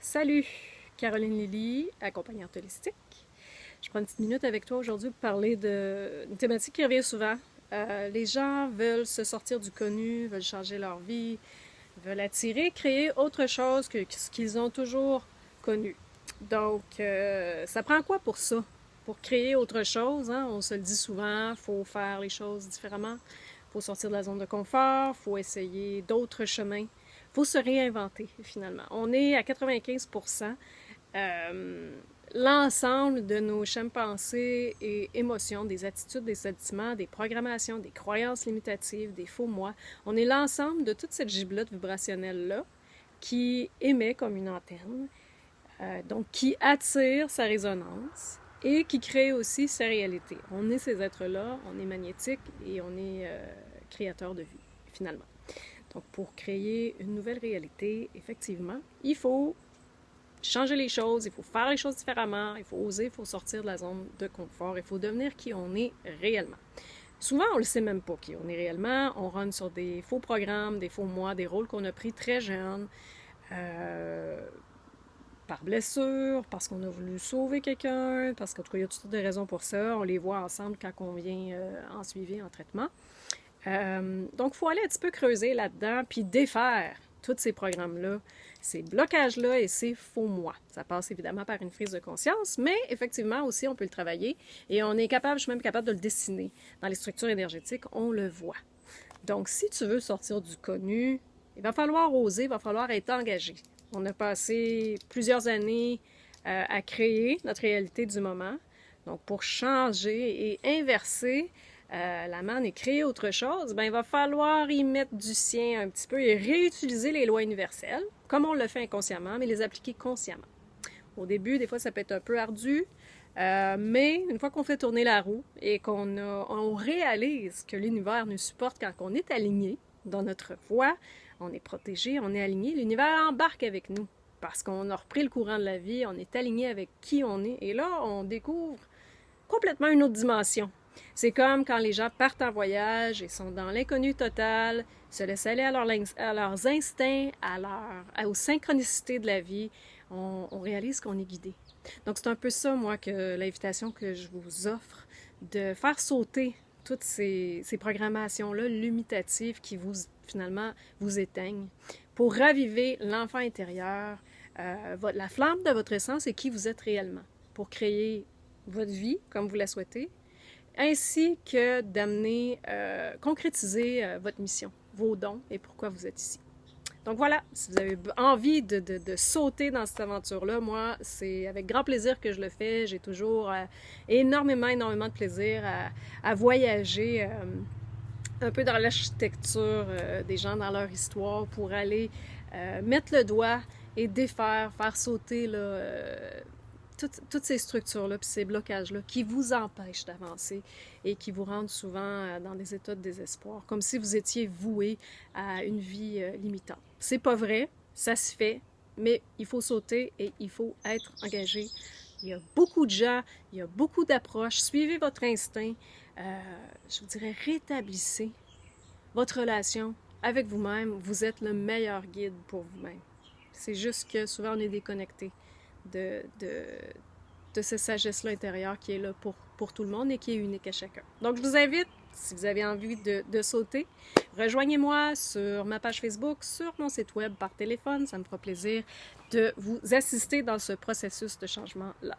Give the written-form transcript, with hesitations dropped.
Salut, Caroline Lilly, accompagnante holistique. Je prends une petite minute avec toi aujourd'hui pour parler d'une thématique qui revient souvent. Les gens veulent se sortir du connu, veulent changer leur vie, veulent attirer, créer autre chose que ce qu'ils ont toujours connu. Donc, ça prend quoi pour ça? Pour créer autre chose, hein? On se le dit souvent, il faut faire les choses différemment, il faut sortir de la zone de confort, il faut essayer d'autres chemins, il faut se réinventer finalement. On est à 95% l'ensemble de nos schèmes pensées et émotions, des attitudes, des sentiments, des programmations, des croyances limitatives, des faux moi. On est l'ensemble de toute cette giblotte vibrationnelle-là qui émet comme une antenne, donc qui attire sa résonance et qui crée aussi sa réalité. On est ces êtres-là, on est magnétique et on est créateur de vie, finalement. Donc, pour créer une nouvelle réalité, effectivement, il faut changer les choses, il faut faire les choses différemment, il faut oser, il faut sortir de la zone de confort, il faut devenir qui on est réellement. Souvent, on ne le sait même pas qui on est réellement. On run sur des faux programmes, des faux moi, des rôles qu'on a pris très jeunes, par blessure, parce qu'on a voulu sauver quelqu'un, parce qu'en tout cas, il y a toutes sortes de raisons pour ça. On les voit ensemble quand on vient en suivi, en traitement. Donc, il faut aller un petit peu creuser là-dedans, puis défaire tous ces programmes-là, ces blocages-là et ces faux moi. Ça passe évidemment par une prise de conscience, mais effectivement aussi, on peut le travailler et on est capable, je suis même capable de le dessiner. Dans les structures énergétiques, on le voit. Donc, si tu veux sortir du connu, il va falloir oser, il va falloir être engagé. On a passé plusieurs années à créer notre réalité du moment. Donc, pour changer et inverser la manne et créer autre chose, ben, il va falloir y mettre du sien un petit peu et réutiliser les lois universelles, comme on le fait inconsciemment, mais les appliquer consciemment. Au début, des fois, ça peut être un peu ardu, mais une fois qu'on fait tourner la roue et on réalise que l'univers nous supporte quand on est aligné dans notre voie, on est protégé, on est aligné, l'univers embarque avec nous parce qu'on a repris le courant de la vie, on est aligné avec qui on est et là, on découvre complètement une autre dimension. C'est comme quand les gens partent en voyage et sont dans l'inconnu total, se laissent aller à leurs instincts, aux synchronicités de la vie. On réalise qu'on est guidé. Donc, c'est un peu ça, moi, que l'invitation que je vous offre, de faire sauter toutes ces programmations-là limitatives qui finalement, vous éteignent pour raviver l'enfant intérieur, la flamme de votre essence et qui vous êtes réellement, pour créer votre vie comme vous la souhaitez, ainsi que d'amener, concrétiser votre mission, vos dons et pourquoi vous êtes ici. Donc voilà, si vous avez envie de sauter dans cette aventure-là, moi, c'est avec grand plaisir que je le fais. J'ai toujours énormément de plaisir à voyager un peu dans l'architecture des gens, dans leur histoire, pour aller mettre le doigt et défaire, faire sauter là, toutes ces structures-là, puis ces blocages-là qui vous empêchent d'avancer et qui vous rendent souvent dans des états de désespoir, comme si vous étiez voué à une vie limitante. C'est pas vrai, ça se fait, mais il faut sauter et il faut être engagé. Il y a beaucoup de gens, il y a beaucoup d'approches. Suivez votre instinct. Je vous dirais, rétablissez votre relation avec vous-même. Vous êtes le meilleur guide pour vous-même. C'est juste que souvent on est déconnecté de cette sagesse-là intérieure qui est là pour tout le monde et qui est unique à chacun. Donc, je vous invite, si vous avez envie de sauter, rejoignez-moi sur ma page Facebook, sur mon site web, par téléphone. Ça me fera plaisir de vous assister dans ce processus de changement-là.